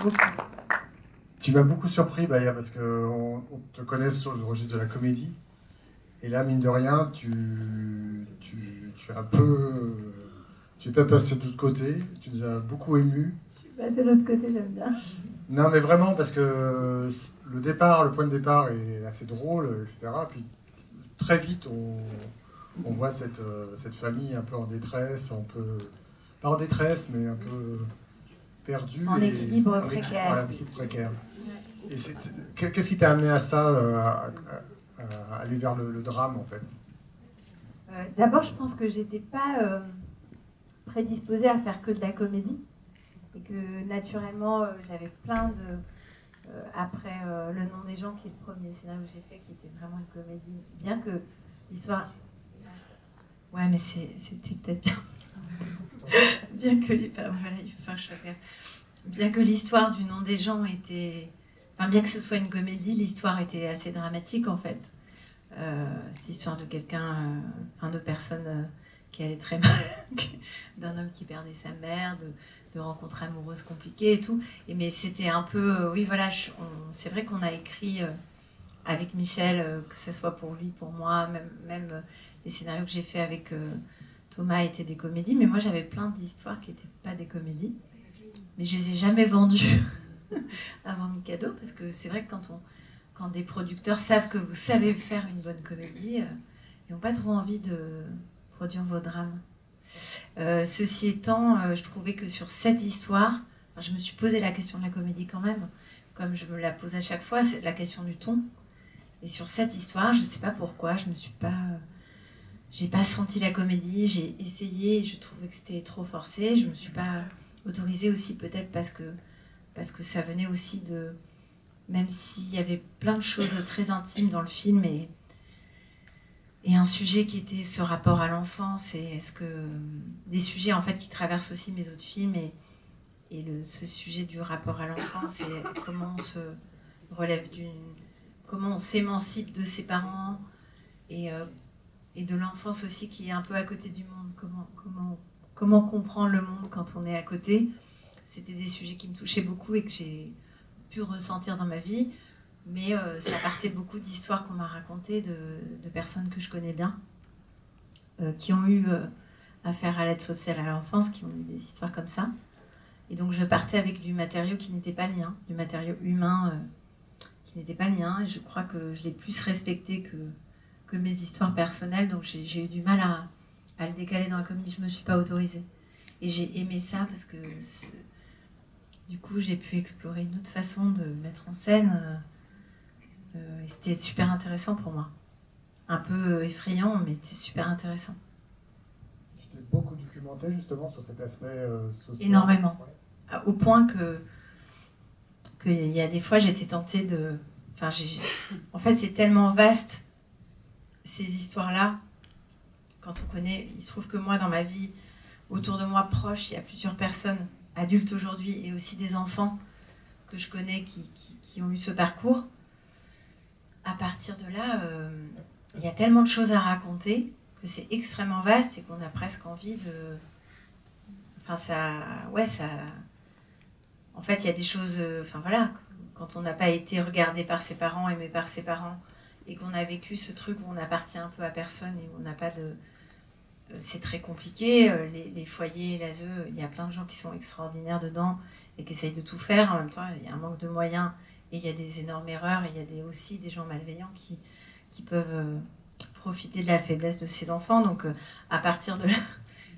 beaucoup. Tu m'as beaucoup surpris, Baya, parce qu'on te connaît sur le registre de la comédie. Et là, mine de rien, tu es un peu... Tu es pas passé de l'autre côté, tu nous as beaucoup émus. Je suis passée de l'autre côté, j'aime bien. Non, mais vraiment, parce que le point de départ est assez drôle, etc. Puis très vite, on voit cette famille un peu en détresse, pas en détresse, mais un peu perdue. En équilibre précaire. En équilibre précaire. Et qu'est-ce qui t'a amené à ça, à aller vers le drame, en fait? D'abord, je pense que j'étais pas prédisposée à faire que de la comédie. Et que naturellement, j'avais plein de... après Le nom des gens, qui est le premier scénario que j'ai fait, qui était vraiment une comédie. Bien que l'histoire... Ouais, mais c'était peut-être bien. Bien que bien que l'histoire du nom des gens était... Enfin, bien que ce soit une comédie, l'histoire était assez dramatique, en fait. C'est l'histoire de quelqu'un, de personnes qui allait très mal, d'un homme qui perdait sa mère, de rencontres amoureuses compliquées et tout. Mais c'était un peu... oui, voilà, c'est vrai qu'on a écrit avec Michel, que ce soit pour lui, pour moi, même les scénarios que j'ai fait avec Thomas étaient des comédies, mais moi j'avais plein d'histoires qui n'étaient pas des comédies. Mais je les ai jamais vendues avant Mikado, parce que c'est vrai que quand des producteurs savent que vous savez faire une bonne comédie, ils n'ont pas trop envie de produire vos drames. Ceci étant, je trouvais que sur cette histoire, je me suis posé la question de la comédie quand même, comme je me la pose à chaque fois, c'est la question du ton. Et sur cette histoire, je ne sais pas pourquoi, j'ai pas senti la comédie, j'ai essayé, je trouvais que c'était trop forcé, je me suis pas autorisée aussi, peut-être parce que ça venait aussi de... Même s'il y avait plein de choses très intimes dans le film, et un sujet qui était ce rapport à l'enfance, et est-ce que des sujets en fait qui traversent aussi mes autres films, ce sujet du rapport à l'enfance, et comment on se relève comment on s'émancipe de ses parents, et de l'enfance aussi qui est un peu à côté du monde, comment comprendre le monde quand on est à côté. C'était des sujets qui me touchaient beaucoup et que j'ai pu ressentir dans ma vie, mais ça partait beaucoup d'histoires qu'on m'a racontées de personnes que je connais bien, qui ont eu affaire à l'aide sociale à l'enfance, qui ont eu des histoires comme ça. Et donc je partais avec du matériau qui n'était pas le mien, du matériau humain qui n'était pas le mien, et je crois que je l'ai plus respecté que mes histoires personnelles, donc j'ai eu du mal à le décaler dans la comédie, je ne me suis pas autorisée. Et j'ai aimé ça parce que du coup j'ai pu explorer une autre façon de mettre en scène, et c'était super intéressant pour moi. Un peu effrayant, mais c'était super intéressant. Tu t'es beaucoup documenté justement sur cet aspect social? Énormément. Ouais. Au point qu'il y a des fois j'étais tentée de... En fait c'est tellement vaste, ces histoires-là, quand on connaît, il se trouve que moi, dans ma vie, autour de moi, proche, il y a plusieurs personnes, adultes aujourd'hui, et aussi des enfants que je connais qui ont eu ce parcours. À partir de là, il y a tellement de choses à raconter que c'est extrêmement vaste et qu'on a presque envie de... En fait, il y a des choses... quand on n'a pas été regardé par ses parents, aimé par ses parents, et qu'on a vécu ce truc où on appartient un peu à personne et où on n'a pas de... C'est très compliqué, les foyers, l'ASE, il y a plein de gens qui sont extraordinaires dedans et qui essayent de tout faire. En même temps, il y a un manque de moyens et il y a des énormes erreurs, et il y a aussi des gens malveillants qui peuvent profiter de la faiblesse de ces enfants. Donc à partir de là,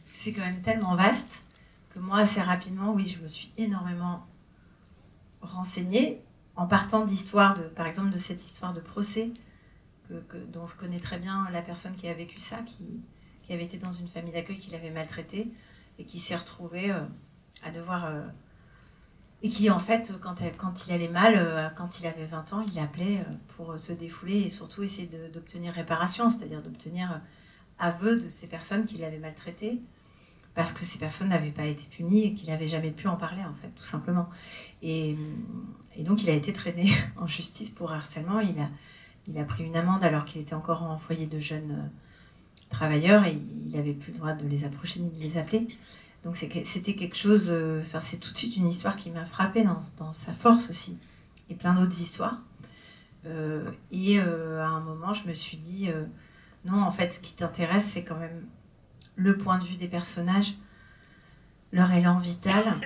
c'est quand même tellement vaste que moi, assez rapidement, oui, je me suis énormément renseignée en partant d'histoires, par exemple de cette histoire de procès, dont je connais très bien la personne qui a vécu ça, qui avait été dans une famille d'accueil qui l'avait maltraité et qui s'est retrouvée à devoir... et qui, en fait, quand il allait mal, quand il avait 20 ans, il appelait pour se défouler et surtout essayer d'obtenir réparation, c'est-à-dire d'obtenir aveu de ces personnes qui l'avaient maltraité, parce que ces personnes n'avaient pas été punies et qu'il n'avait jamais pu en parler, en fait, tout simplement. Et donc, il a été traîné en justice pour harcèlement. Il a pris une amende alors qu'il était encore en foyer de jeunes travailleurs et il n'avait plus le droit de les approcher ni de les appeler. Donc c'était quelque chose, enfin c'est tout de suite une histoire qui m'a frappée dans sa force aussi, et plein d'autres histoires. À un moment, je me suis dit, non, en fait, ce qui t'intéresse, c'est quand même le point de vue des personnages, leur élan vital.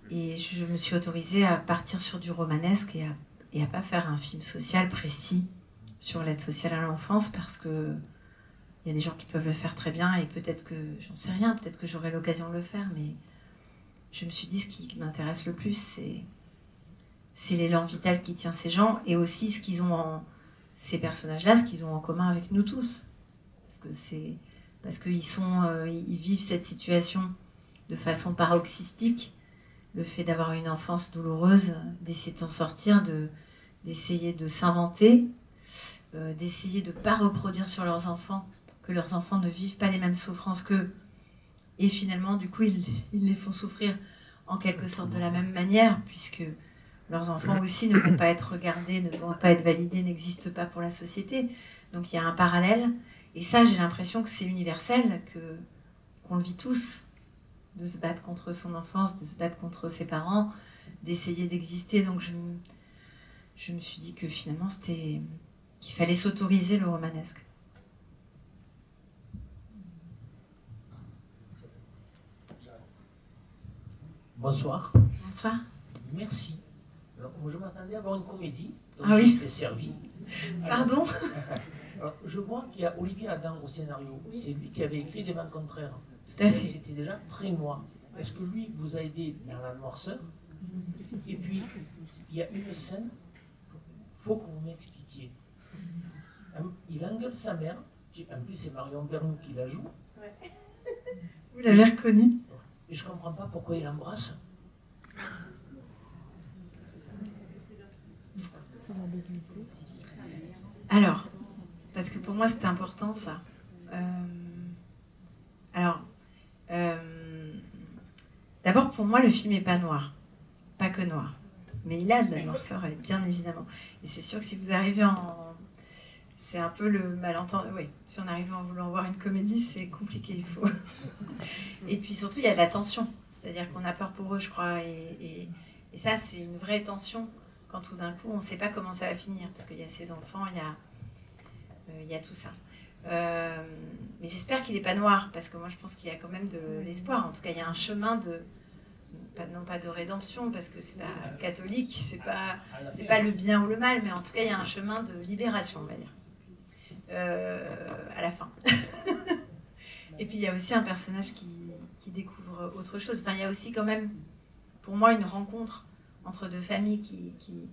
Et je me suis autorisée à partir sur du romanesque et à pas faire un film social précis sur l'aide sociale à l'enfance, parce que il y a des gens qui peuvent le faire très bien, et peut-être que, j'en sais rien, peut-être que j'aurai l'occasion de le faire, mais je me suis dit, ce qui m'intéresse le plus, c'est l'élan vital qui tient ces gens, et aussi ce qu'ils ont ces personnages-là, ce qu'ils ont en commun avec nous tous. Parce qu'ils ils vivent cette situation de façon paroxystique, le fait d'avoir une enfance douloureuse, d'essayer de s'en sortir, d'essayer de s'inventer, d'essayer de ne pas reproduire sur leurs enfants, que leurs enfants ne vivent pas les mêmes souffrances qu'eux. Et finalement, du coup, ils les font souffrir en quelque sorte de la même manière, puisque leurs enfants aussi ne vont pas être regardés, ne vont pas être validés, n'existent pas pour la société. Donc il y a un parallèle. Et ça, j'ai l'impression que c'est universel, qu'on le vit tous, de se battre contre son enfance, de se battre contre ses parents, d'essayer d'exister. Donc je me suis dit que finalement, qu'il fallait s'autoriser le romanesque. Bonsoir. Bonsoir. Merci. Alors, je m'attendais à voir une comédie, donc ah oui. j'étais servi. Pardon. Alors, je vois qu'il y a Olivier Adam au scénario. C'est lui qui avait écrit Des Vents contraires. Tout à fait. C'était déjà très noir. Est-ce que lui vous a aidé dans la noirceur? Et puis, il y a une scène, il faut que vous m'expliquiez. Il engueule sa mère. En plus, c'est Marion Bernou qui la joue. Ouais. Vous l'avez reconnu. Et je ne comprends pas pourquoi il l'embrasse. Alors, parce que pour moi c'était important ça. D'abord pour moi le film n'est pas noir, pas que noir, mais il a de la noirceur, bien évidemment. Et c'est sûr que si vous arrivez c'est un peu le malentendu. Oui, si on arrive en voulant voir une comédie, c'est compliqué, il faut. Et puis surtout, il y a de la tension. C'est-à-dire qu'on a peur pour eux, je crois. Et ça, c'est une vraie tension quand tout d'un coup, on ne sait pas comment ça va finir. Parce qu'il y a ces enfants, il y a tout ça. Mais j'espère qu'il n'est pas noir, parce que moi, je pense qu'il y a quand même de l'espoir. En tout cas, il y a un chemin non pas de rédemption, parce que c'est pas catholique, c'est pas le bien ou le mal, mais en tout cas, il y a un chemin de libération, on va dire. À la fin. Et puis il y a aussi un personnage qui découvre autre chose. Enfin, il y a aussi quand même, pour moi, une rencontre entre deux familles qui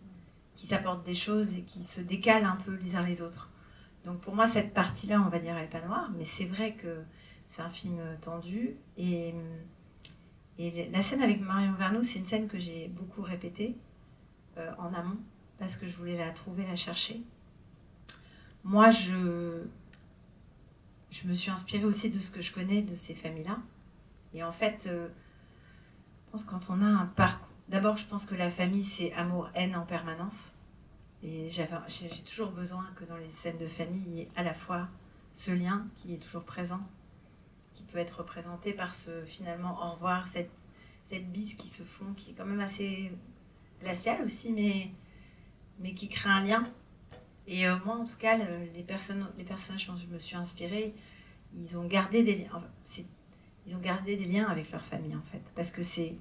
s'apportent des choses et qui se décalent un peu les uns les autres. Donc pour moi, cette partie-là, on va dire, elle n'est pas noire, mais c'est vrai que c'est un film tendu. Et la scène avec Marion Vernou, c'est une scène que j'ai beaucoup répétée en amont, parce que je voulais la trouver, la chercher. Moi, je me suis inspirée aussi de ce que je connais de ces familles-là. Et en fait, je pense que quand on a un parcours... D'abord, je pense que la famille, c'est amour-haine en permanence. Et j'ai toujours besoin que dans les scènes de famille, il y ait à la fois ce lien qui est toujours présent, qui peut être représenté par finalement, au revoir, cette bise qui se fond, qui est quand même assez glaciale aussi, mais qui crée un lien. Et moi, en tout cas, les personnages dont je me suis inspirée, ils ont gardé des liens avec leur famille, en fait. Parce que c'est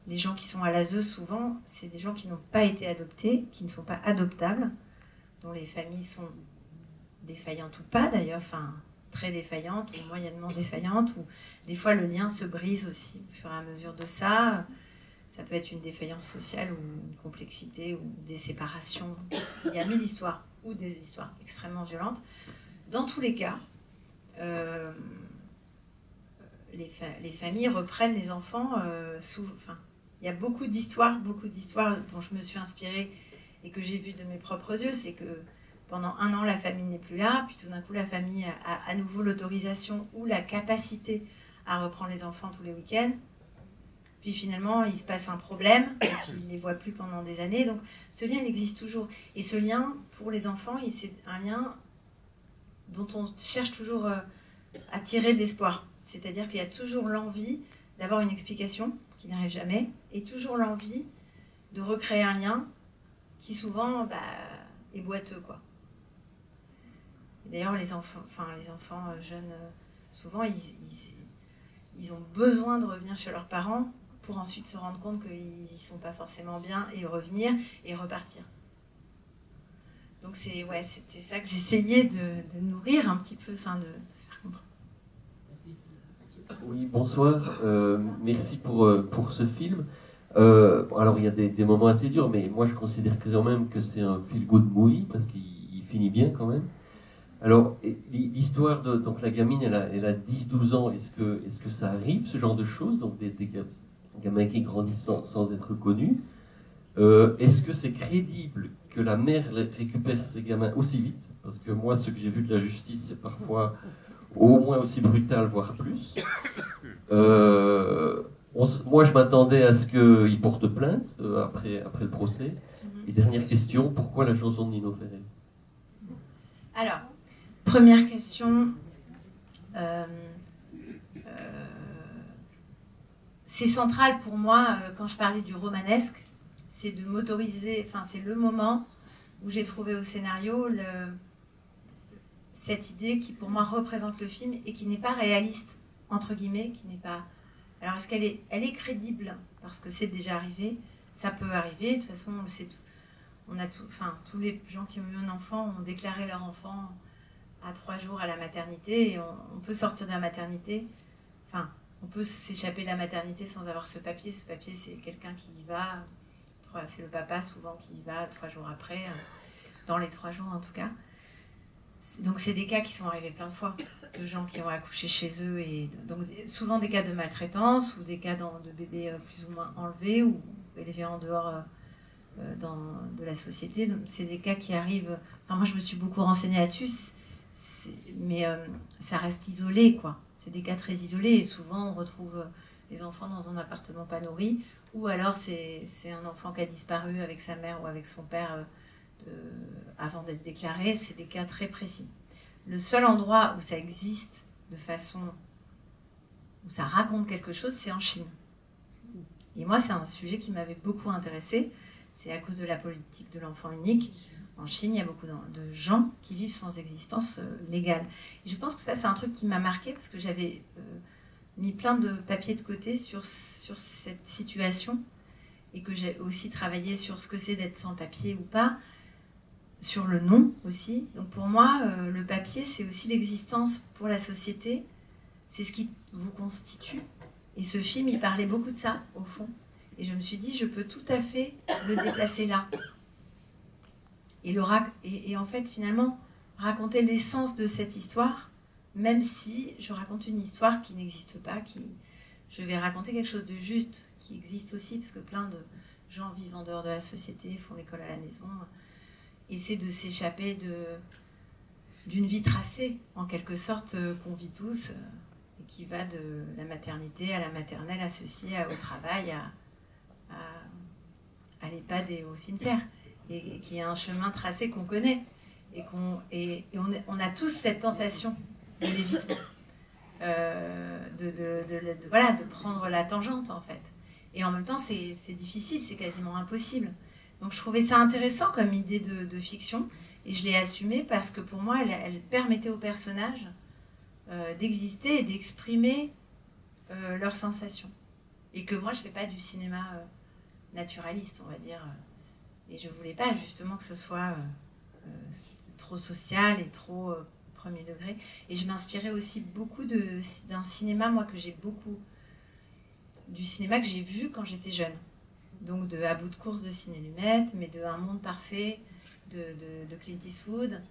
les gens qui sont à l'ASE, souvent, c'est des gens qui n'ont pas été adoptés, qui ne sont pas adoptables, dont les familles sont défaillantes ou pas, d'ailleurs, enfin, très défaillantes ou moyennement défaillantes, ou des fois, le lien se brise aussi au fur et à mesure de ça. Ça peut être une défaillance sociale ou une complexité ou des séparations. Il y a 1000 histoires ou des histoires extrêmement violentes. Dans tous les cas, les familles reprennent les enfants il y a beaucoup d'histoires dont je me suis inspirée et que j'ai vues de mes propres yeux. C'est que pendant 1 an, la famille n'est plus là, puis tout d'un coup, la famille a à nouveau l'autorisation ou la capacité à reprendre les enfants tous les week-ends. Puis finalement, il se passe un problème, et puis ils ne les voient plus pendant des années. Donc ce lien, il existe toujours. Et ce lien, pour les enfants, c'est un lien dont on cherche toujours à tirer de l'espoir. C'est-à-dire qu'il y a toujours l'envie d'avoir une explication qui n'arrive jamais, et toujours l'envie de recréer un lien qui souvent est boiteux, quoi. D'ailleurs, les enfants jeunes, souvent, ils ont besoin de revenir chez leurs parents pour ensuite se rendre compte qu'ils ne sont pas forcément bien et revenir et repartir. Donc c'était ça que j'essayais de nourrir un petit peu, de faire comprendre. Oui, bonsoir. Merci pour ce film. Alors, il y a des moments assez durs, mais moi, je considère quand même que c'est un feel-good movie, parce qu'il finit bien quand même. Alors, l'histoire de donc la gamine, elle a 10-12 ans. Est-ce que ça arrive, ce genre de choses? Donc, des gamins qui grandissent sans être connus. Est-ce que c'est crédible que la mère récupère ses gamins aussi vite? Parce que moi, ce que j'ai vu de la justice, c'est parfois au moins aussi brutal, voire plus. Moi, je m'attendais à ce qu'il porte plainte après le procès. Et dernière question, pourquoi la chanson de Nino Ferrer? Alors, première question. C'est central pour moi, quand je parlais du romanesque, c'est de m'autoriser, c'est le moment où j'ai trouvé au scénario cette idée qui pour moi représente le film et qui n'est pas réaliste, entre guillemets, qui n'est pas... Alors est-ce elle est crédible parce que c'est déjà arrivé? Ça peut arriver, de toute façon on le sait tout. On a tous les gens qui ont eu un enfant ont déclaré leur enfant à 3 jours à la maternité et on peut sortir de la maternité, on peut s'échapper de la maternité sans avoir ce papier. Ce papier, c'est quelqu'un qui y va, c'est le papa souvent qui y va 3 jours après, dans les 3 jours en tout cas. Donc c'est des cas qui sont arrivés plein de fois, de gens qui ont accouché chez eux, et donc souvent des cas de maltraitance ou des cas de bébés plus ou moins enlevés ou élevés en dehors de la société. Donc c'est des cas qui arrivent. Moi je me suis beaucoup renseignée là-dessus, mais ça reste isolé, quoi. C'est des cas très isolés et souvent on retrouve les enfants dans un appartement pas nourri, ou alors c'est un enfant qui a disparu avec sa mère ou avec son père avant d'être déclaré. C'est des cas très précis. Le seul endroit où ça existe de façon où ça raconte quelque chose, c'est en Chine. Et moi, c'est un sujet qui m'avait beaucoup intéressée. C'est à cause de la politique de l'enfant unique. En Chine, il y a beaucoup de gens qui vivent sans existence légale. Et je pense que ça, c'est un truc qui m'a marqué parce que j'avais mis plein de papiers de côté sur cette situation et que j'ai aussi travaillé sur ce que c'est d'être sans papier ou pas, sur le nom aussi. Donc pour moi, le papier, c'est aussi l'existence pour la société. C'est ce qui vous constitue. Et ce film, il parlait beaucoup de ça, au fond. Et je me suis dit, je peux tout à fait le déplacer là. Et en fait, finalement, raconter l'essence de cette histoire, même si je raconte une histoire qui n'existe pas, je vais raconter quelque chose de juste, qui existe aussi, parce que plein de gens vivent en dehors de la société, font l'école à la maison, essaient de s'échapper d'une vie tracée, en quelque sorte, qu'on vit tous, et qui va de la maternité à la maternelle, à ceci, au travail, à l'EHPAD et au cimetière. Et qui est un chemin tracé qu'on connaît. Et on a tous cette tentation de l'évitement. De prendre la tangente, en fait. Et en même temps, c'est difficile, c'est quasiment impossible. Donc je trouvais ça intéressant comme idée de fiction. Et je l'ai assumée parce que pour moi, elle permettait aux personnages d'exister et d'exprimer leurs sensations. Et que moi, je ne fais pas du cinéma naturaliste, on va dire. Et je ne voulais pas justement que ce soit trop social et trop premier degré. Et je m'inspirais aussi beaucoup d'un cinéma, moi, du cinéma que j'ai vu quand j'étais jeune. Donc de À bout de course de Sidney Lumet, mais de Un monde parfait de Clint Eastwood.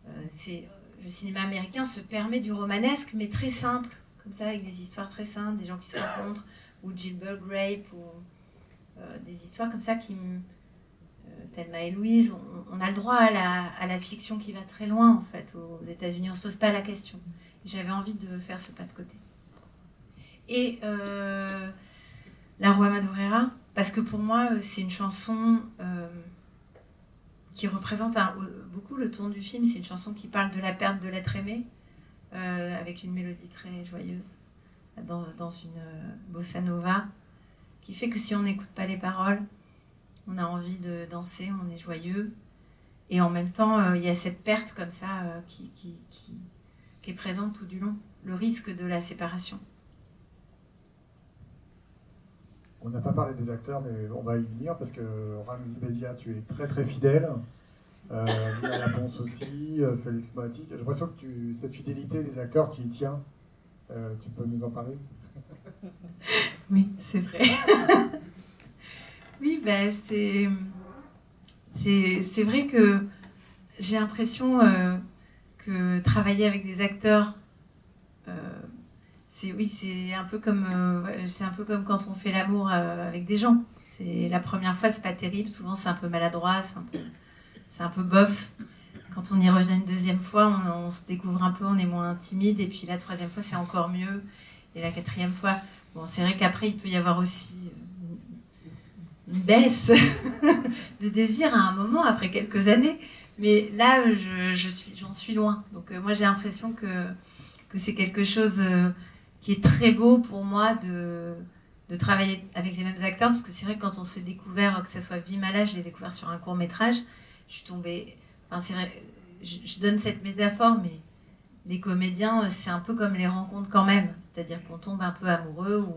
Le cinéma américain se permet du romanesque, mais très simple, comme ça, avec des histoires très simples, des gens qui se rencontrent, ou Gilbert Grape, ou des histoires comme ça qui Thelma et Louise, on a le droit à la fiction qui va très loin, en fait, aux États-Unis. On ne se pose pas la question. J'avais envie de faire ce pas de côté. Et La Rua Madureira, parce que pour moi, c'est une chanson qui représente beaucoup le ton du film. C'est une chanson qui parle de la perte de l'être aimé, avec une mélodie très joyeuse. dans une bossa nova, qui fait que si on n'écoute pas les paroles, on a envie de danser, on est joyeux. Et en même temps, il y a cette perte comme ça qui est présente tout du long, le risque de la séparation. On n'a pas parlé des acteurs, mais on va y venir parce que Ramzy Bedia, tu es très très fidèle. Lina Laponce aussi, Félix Moati. J'ai l'impression que cette fidélité des acteurs, tu y tiens. Tu peux nous en parler? Oui, c'est vrai. Oui, ben c'est vrai que j'ai l'impression que travailler avec des acteurs, c'est un peu comme quand on fait l'amour avec des gens. C'est la première fois, c'est pas terrible. Souvent, c'est un peu maladroit, c'est un peu bof. Quand on y revient une deuxième fois, on se découvre un peu, on est moins timide. Et puis la troisième fois, c'est encore mieux. Et la quatrième fois, bon, c'est vrai qu'après, il peut y avoir aussi une baisse de désir à un moment, après quelques années. Mais là, j'en suis loin. Donc moi, j'ai l'impression que c'est quelque chose qui est très beau pour moi de travailler avec les mêmes acteurs. Parce que c'est vrai que quand on s'est découvert, que ce soit Vimala, je l'ai découvert sur un court-métrage, je suis tombée... Enfin, c'est vrai, je donne cette métaphore, mais les comédiens, c'est un peu comme les rencontres quand même. C'est-à-dire qu'on tombe un peu amoureux, ou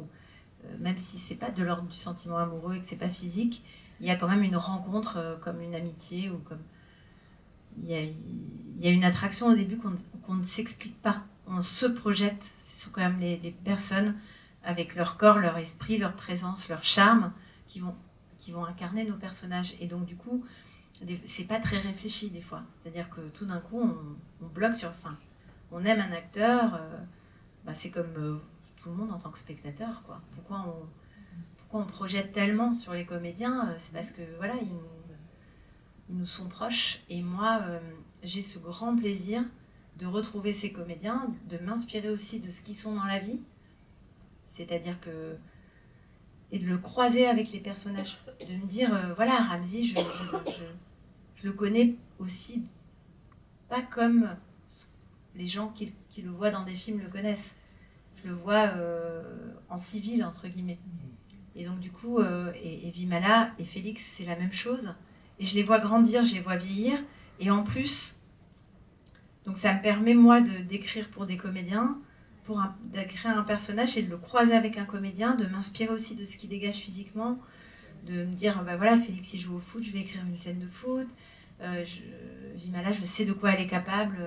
même si c'est pas de l'ordre du sentiment amoureux et que c'est pas physique, il y a quand même une rencontre comme une amitié, ou comme... Il y a une attraction au début qu'on ne s'explique pas. On se projette. Ce sont quand même les personnes avec leur corps, leur esprit, leur présence, leur charme qui vont incarner nos personnages. Et donc du coup, c'est pas très réfléchi des fois. C'est-à-dire que tout d'un coup, on bloque sur... Enfin, on aime un acteur, c'est comme tout le monde en tant que spectateur, quoi. Pourquoi on projette tellement sur les comédiens? C'est parce que voilà, ils nous sont proches. Et moi, j'ai ce grand plaisir de retrouver ces comédiens, de m'inspirer aussi de ce qu'ils sont dans la vie. C'est-à-dire que... Et de le croiser avec les personnages. De me dire, voilà, Ramzy, je le connais aussi pas comme les gens qui le voient dans des films le connaissent. Je le vois en civil, entre guillemets. Et donc du coup, et Vimala et Félix, c'est la même chose. Et je les vois grandir, je les vois vieillir. Et en plus, donc ça me permet, moi, d'écrire pour des comédiens, d'écrire un personnage et de le croiser avec un comédien, de m'inspirer aussi de ce qu'il dégage physiquement, de me dire, voilà, Félix, il joue au foot, je vais écrire une scène de foot. Vimala, je sais de quoi elle est capable.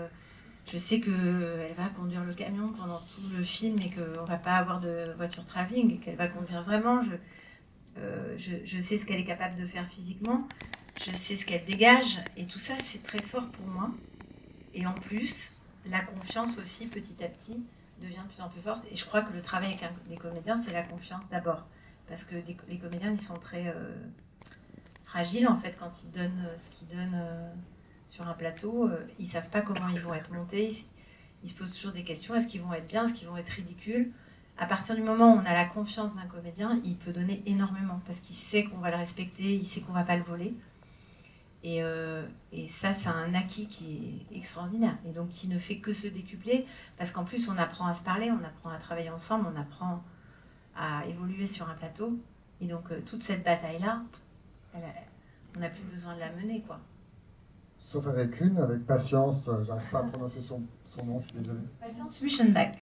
Je sais qu'elle va conduire le camion pendant tout le film et qu'on ne va pas avoir de voiture travelling et qu'elle va conduire vraiment. Je sais ce qu'elle est capable de faire physiquement. Je sais ce qu'elle dégage. Et tout ça, c'est très fort pour moi. Et en plus, la confiance aussi, petit à petit, devient de plus en plus forte. Et je crois que le travail avec des comédiens, c'est la confiance d'abord. Parce que les comédiens, ils sont très fragiles, en fait, quand ils donnent ce qu'ils donnent sur un plateau. Ils ne savent pas comment ils vont être montés. Ils se posent toujours des questions. Est-ce qu'ils vont être bien? Est-ce qu'ils vont être ridicules? À partir du moment où on a la confiance d'un comédien, il peut donner énormément. Parce qu'il sait qu'on va le respecter, il sait qu'on ne va pas le voler. Et ça, c'est un acquis qui est extraordinaire. Et donc, qui ne fait que se décupler. Parce qu'en plus, on apprend à se parler, on apprend à travailler ensemble, on apprend à évoluer sur un plateau. Et donc, toute cette bataille-là, on n'a plus besoin de la mener, quoi. Sauf avec Patience, j'arrive pas à prononcer son nom, je suis désolé. Patience Wischenbach.